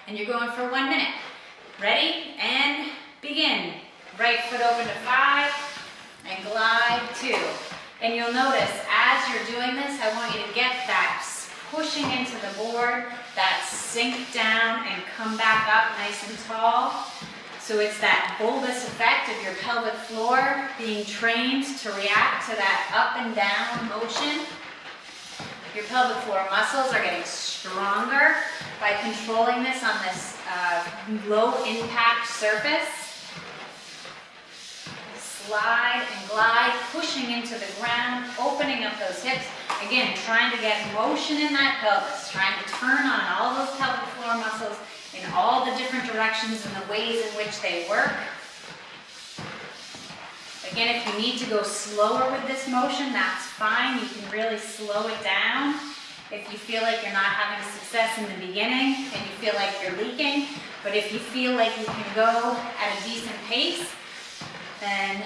And you're going for 1 minute. Ready? And begin. Right foot open to 5 and glide 2. And you'll notice as you're doing this, I want you to get that pushing into the board, that sink down and come back up nice and tall. So it's that bulbous effect of your pelvic floor being trained to react to that up and down motion. Your pelvic floor muscles are getting stronger by controlling this on this low impact surface. Slide and glide, pushing into the ground, opening up those hips. Again, trying to get motion in that pelvis, trying to turn on all those pelvic floor muscles in all the different directions and the ways in which they work. Again, if you need to go slower with this motion, that's fine. You can really slow it down. If you feel like you're not having success in the beginning and you feel like you're leaking, but if you feel like you can go at a decent pace, then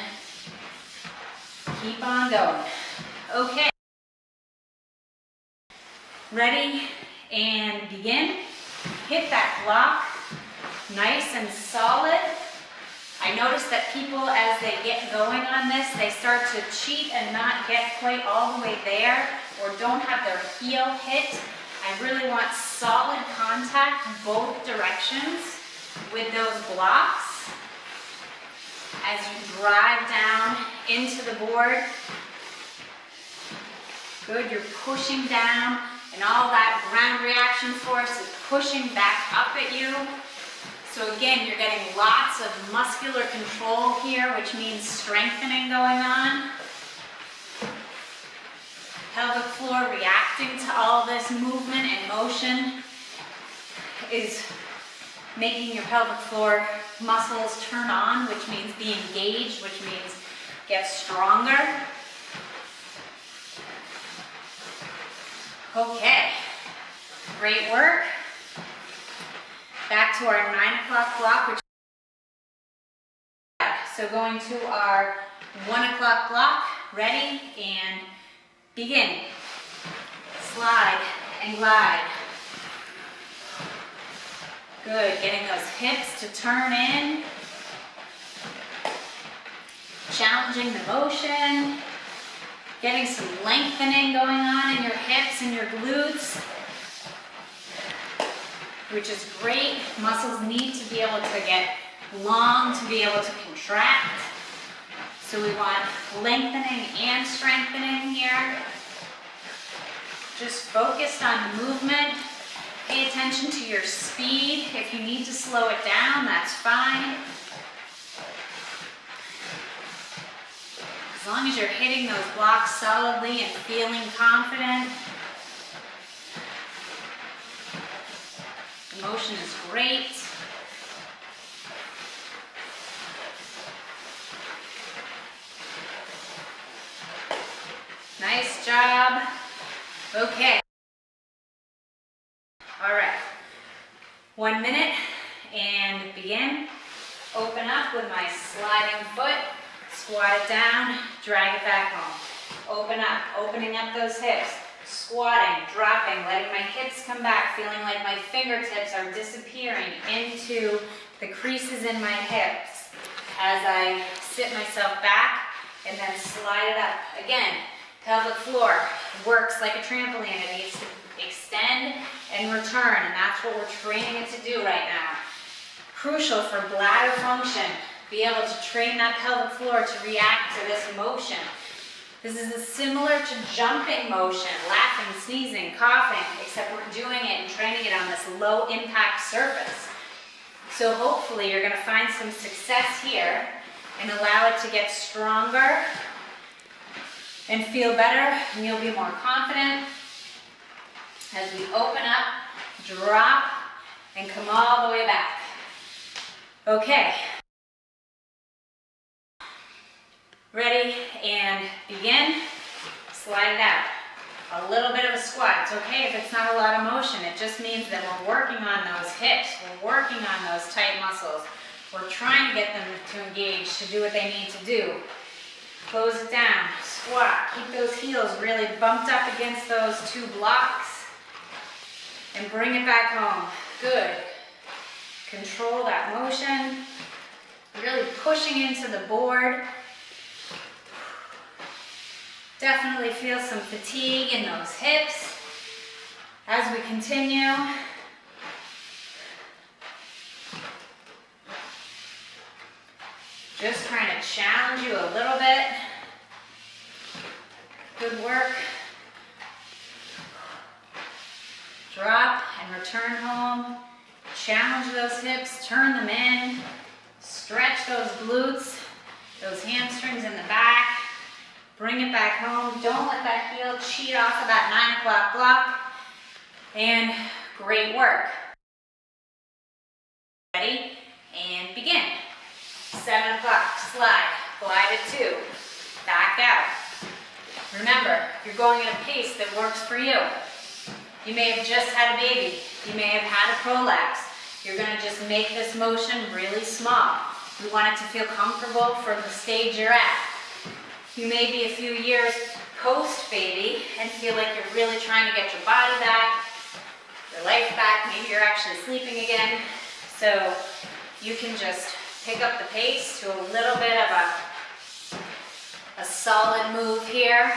keep on going. Okay. Ready and begin. Hit that block nice and solid. I notice that people, as they get going on this, they start to cheat and not get quite all the way there or don't have their heel hit. I really want solid contact both directions with those blocks. As you drive down into the board, good, you're pushing down and all that ground reaction force is pushing back up at you. So again, you're getting lots of muscular control here, which means strengthening going on. Pelvic floor reacting to all this movement and motion is making your pelvic floor muscles turn on, which means be engaged, which means get stronger. Okay, great work. Back to our 9 o'clock block, which so going to our 1 o'clock block. Ready and begin. Slide and glide. Good, getting those hips to turn in. Challenging the motion. Getting some lengthening going on in your hips and your glutes, which is great. Muscles need to be able to get long to be able to contract. So we want lengthening and strengthening here. Just focused on the movement. Pay attention to your speed. If you need to slow it down, that's fine. As long as you're hitting those blocks solidly and feeling confident. The motion is great. Nice job. Okay. All right. 1 minute and begin. Open up with my sliding foot. Squat it down, drag it back home. Open up, opening up those hips. Squatting, dropping, letting my hips come back, feeling like my fingertips are disappearing into the creases in my hips as I sit myself back and then slide it up. Again, pelvic floor works like a trampoline. It needs to extend and return, and that's what we're training it to do right now. Crucial for bladder function. Be able to train that pelvic floor to react to this motion. This is similar to jumping motion, laughing, sneezing, coughing, except we're doing it and training it on this low impact surface. So hopefully you're going to find some success here and allow it to get stronger and feel better, and you'll be more confident as we open up, drop, and come all the way back. Okay. Ready and begin. Slide it out. A little bit of a squat. It's okay if it's not a lot of motion. It just means that we're working on those hips. We're working on those tight muscles. We're trying to get them to engage, to do what they need to do. Close it down. Squat. Keep those heels really bumped up against those two blocks. And bring it back home. Good. Control that motion. Really pushing into the board. Definitely feel some fatigue in those hips as we continue. Just trying to challenge you a little bit. Good work. Drop and return home. Challenge those hips, turn them in. Stretch those glutes, those hamstrings in the back. Bring it back home. Don't let that heel cheat off of that 9 o'clock block. And great work. Ready? And begin. 7 o'clock, slide, glide at 2, back out. Remember, you're going at a pace that works for you. You may have just had a baby. You may have had a prolapse. You're going to just make this motion really small. We want it to feel comfortable for the stage you're at. You may be a few years post-baby and feel like you're really trying to get your body back, your life back. Maybe you're actually sleeping again. So you can just pick up the pace to a little bit of a solid move here.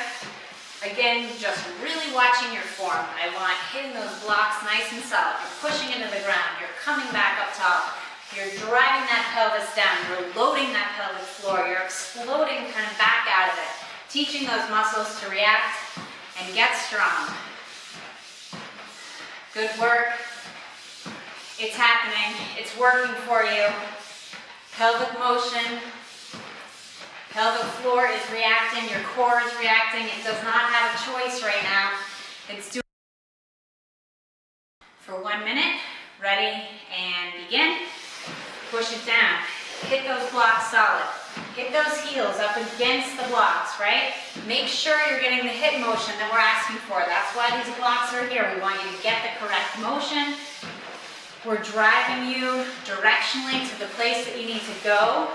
Again, just really watching your form. I want hitting those blocks nice and solid. You're pushing into the ground. You're coming back up top. You're driving that pelvis down. You're loading that pelvic floor. You're exploding kind of back out of it. Teaching those muscles to react and get strong. Good work. It's happening. It's working for you. Pelvic motion. Pelvic floor is reacting, your core is reacting. It does not have a choice right now. It's doing for 1 minute. Ready and begin. Push it down. Hit those blocks solid. Hit those heels up against the blocks, right? Make sure you're getting the hip motion that we're asking for. That's why these blocks are here. We want you to get the correct motion. We're driving you directionally to the place that you need to go.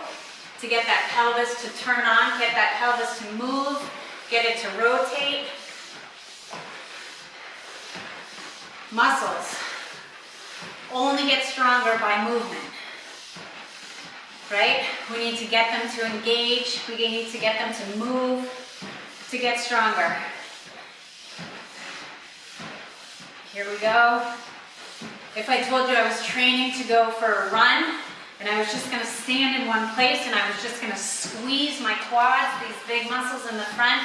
To get that pelvis to turn on, get that pelvis to move, get it to rotate. Muscles only get stronger by movement, right? We need to get them to engage. We need to get them to move to get stronger. Here we go. If I told you I was training to go for a run, and I was just going to stand in one place and I was just going to squeeze my quads, these big muscles in the front,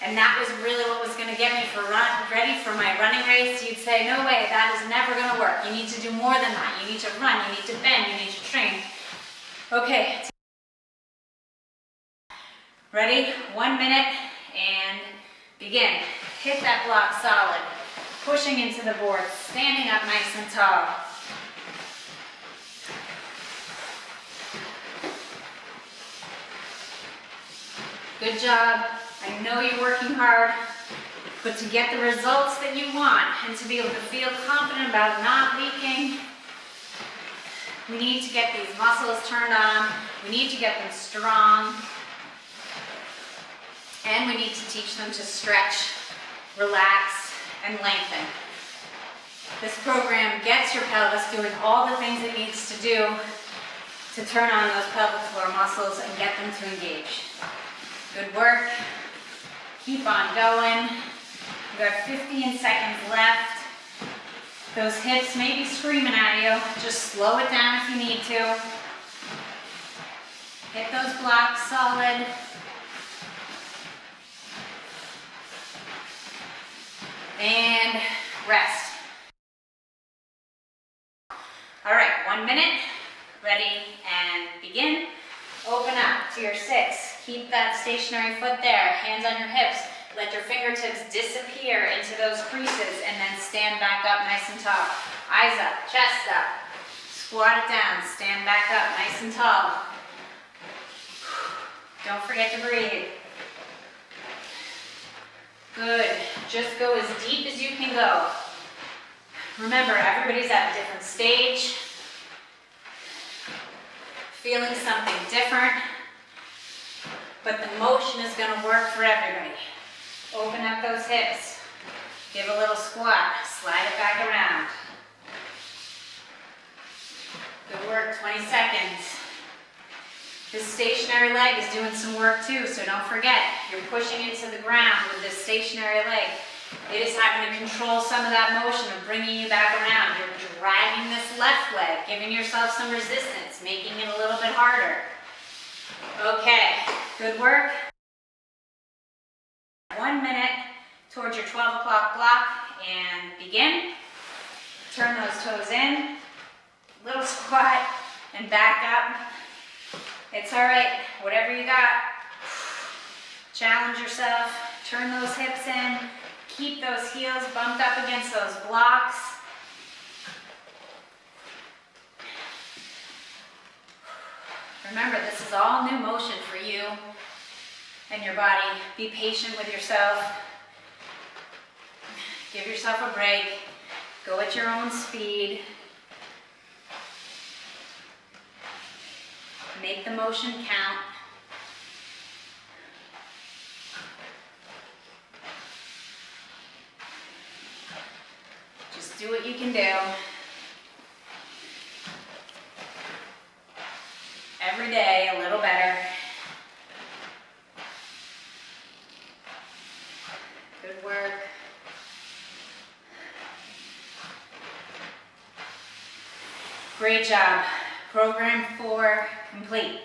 and that was really what was going to get me ready for my running race, you'd say, no way, that is never going to work. You need to do more than that. You need to run, you need to bend, you need to train. Okay. Ready? 1 minute and begin. Hit that block solid. Pushing into the board, standing up nice and tall. Good job. I know you're working hard, but to get the results that you want and to be able to feel confident about not leaking, we need to get these muscles turned on. We need to get them strong. And we need to teach them to stretch, relax, and lengthen. This program gets your pelvis doing all the things it needs to do to turn on those pelvic floor muscles and get them to engage. Good work. Keep on going. We've got 15 seconds left. Those hips may be screaming at you. Just slow it down if you need to. Hit those blocks solid. And rest. All right, 1 minute. Ready and begin. Open up to your 6. Keep that stationary foot there. Hands on your hips. Let your fingertips disappear into those creases and then stand back up nice and tall. Eyes up, chest up. Squat it down. Stand back up nice and tall. Don't forget to breathe. Good. Just go as deep as you can go. Remember, everybody's at a different stage. Feeling something different. But the motion is going to work for everybody. Open up those hips. Give a little squat. Slide it back around. This stationary leg is doing some work too, so don't forget, you're pushing into the ground with this stationary leg. It is having to control some of that motion of bringing you back around. You're dragging this left leg, giving yourself some resistance, making it a little bit harder. Okay, good work. 1 minute towards your 12 o'clock block and begin. Turn those toes in, little squat and back up. It's all right, whatever you got. Challenge yourself, turn those hips in, keep those heels bumped up against those blocks. Remember, this is all new motion for you and your body. Be patient with yourself. Give yourself a break. Go at your own speed. Make the motion count. Just do what you can do. Every day, a little better. Good work. Great job. Program 4 complete.